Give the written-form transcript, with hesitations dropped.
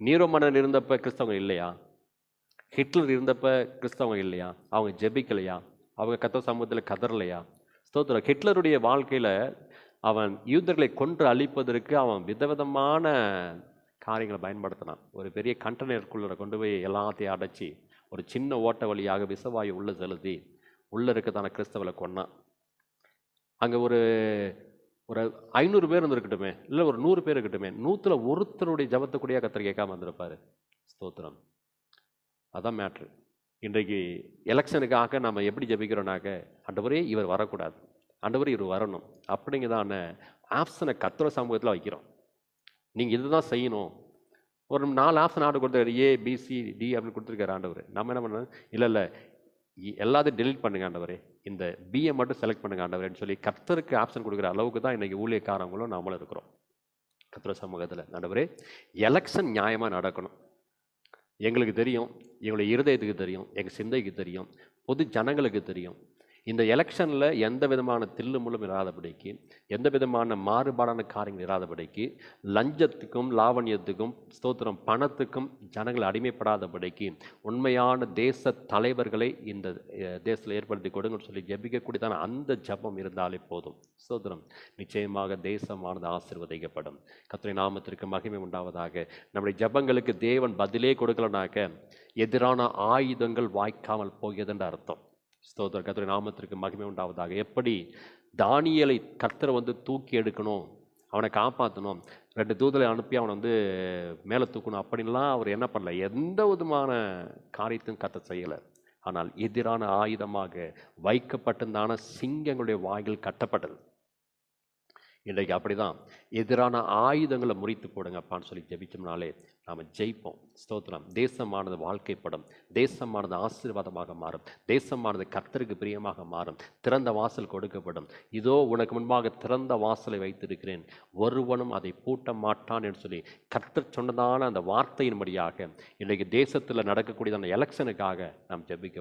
நீரோ மன்னன் இருந்தப்ப கிறிஸ்தவங்க இல்லையா? ஹிட்லர் இருந்தப்ப கிறிஸ்தவங்க இல்லையா? அவங்க ஜெபிக்கலையா? அவங்க கர்த்தர் சமூகத்தில் கதறலையா? ஸ்தோத்திரம். ஹிட்லருடைய வாழ்க்கையில அவன் யூதர்களை கொன்று அழிப்பதற்கு அவன் விதவிதமான காரியங்களை பயன்படுத்தினான். ஒரு பெரிய கண்டெய்னருக்குள்ள கொண்டு போய் எல்லாத்தையும் அடைச்சி ஒரு சின்ன ஓட்ட வழியாக விசவாயு உள்ள செலுத்தி உள்ள இருக்கத்தான கிறிஸ்தவரை கொன்னான். அங்க ஒரு ஒரு 500 பேர் இருந்திருக்கட்டுமே, இல்லை ஒரு 100 பேர் இருக்கட்டுமே, 100ல் ஒருத்தருடைய ஜபத்தை கூடிய கர்த்தர் கேட்காம வந்திருப்பாரு. ஸ்தோத்திரம். அதான் மேட்ரு. இன்றைக்கு எலெக்ஷனுக்காக நம்ம எப்படி ஜெபிக்கிறோம்னாக்க, ஆண்டவரே இவர் வரக்கூடாது, ஆண்டவரே இவர் வரணும் அப்படிங்கிறதான ஆப்ஷனை கர்த்தர் சமூகத்தில் வைக்கிறோம். நீங்கள் இதுதான் செய்யணும். ஒரு 4 ஆப்ஷன் ஆர்டர் கொடுத்தாரு, ஏ பிசி டி அப்படின்னு கொடுத்துருக்காரு ஆண்டவர். நம்ம என்ன பண்ணோம், இல்லை இல்லை எல்லாத்தையும் டெலிட் பண்ணுங்க ஆண்டவரே, இந்த பிஏ மட்டும் செலக்ட் பண்ணுங்க ஆண்டவரேன்னு சொல்லி கர்த்தருக்கு ஆப்ஷன் கொடுக்குற அளவுக்கு தான் இன்றைக்கி ஊழியக்காரங்களும் நம்மளும் இருக்கிறோம் கர்த்தர் சமூகத்தில். ஆண்டவரே எலெக்ஷன் நியாயமாக நடக்கணும். எங்களுக்கு தெரியும், எங்களுடைய இருதயத்துக்கு தெரியும், எங்கள் சிந்தைக்கு தெரியும், பொது ஜனங்களுக்கு தெரியும். இந்த எலெக்ஷனில் எந்த விதமான தில்லுமுள்ளும் இராதபடிக்கு, எந்த விதமான மாறுபாடான காரியங்கள் இராதபடிக்கு, லஞ்சத்துக்கும் லாவண்யத்துக்கும் ஸ்தோத்திரம் பணத்துக்கும் ஜனங்கள் அடிமைப்படாதபடிக்கு உண்மையான தேச தலைவர்களை இந்த தேசத்தில் ஏற்படுத்தி கொடுங்கன்னு சொல்லி ஜெபிக்கக்கூடியதான அந்த ஜபம் இருந்தாலே போதும். ஸ்தோத்திரம். நிச்சயமாக தேசமானது ஆசீர்வதிக்கப்படும். கர்த்தருடைய நாமத்திற்கு மகிமை உண்டாவதாக. நம்முடைய ஜபங்களுக்கு தேவன் பதிலே கொடுக்கலனாக்க எதிரான ஆயுதங்கள் வாய்க்காமல் போகிறதுன்ற அர்த்தம். ஸ்தோத்திரம். கர்த்தருடைய நாமத்திற்கு மகிமை உண்டாவதாக. எப்படி தானியேலை கர்த்தரை தூக்கி எடுக்கணும், அவனை காப்பாற்றணும், 2 தூதரை அனுப்பி அவனை மேலே தூக்கணும் அப்படின்லாம் அவர் என்ன பண்ணல, எந்த விதமான காரியத்தையும் கர்த்தர் செய்யலை. ஆனால் எதிரான ஆயுதமாக வைக்கப்பட்டிருந்தான சிங்கங்களுடைய வாய்கள் கட்டப்பட்டது. இன்றைக்கு அப்படிதான் எதிரான ஆயுதங்களை முறித்து போடுங்கப்பான்னு சொல்லி ஜெபிச்சோம்னாலே நாம் ஜெயிப்போம். ஸ்தோத்திரம். தேசமானது வாழ்க்கைப்படும், தேசமானது ஆசீர்வாதமாக மாறும், தேசமானது கர்த்தருக்கு பிரியமாக மாறும், திறந்த வாசல் கொடுக்கப்படும். இதோ உனக்கு முன்பாக திறந்த வாசலை வைத்திருக்கிறேன், ஒருவனும் அதை பூட்ட மாட்டான் என்று சொல்லி கர்த்தர் சொன்னதான அந்த வார்த்தையின்படியாக இன்றைக்கு தேசத்தில் நடக்கக்கூடிய அந்த எலெக்ஷனுக்காக நாம் ஜெபிக்க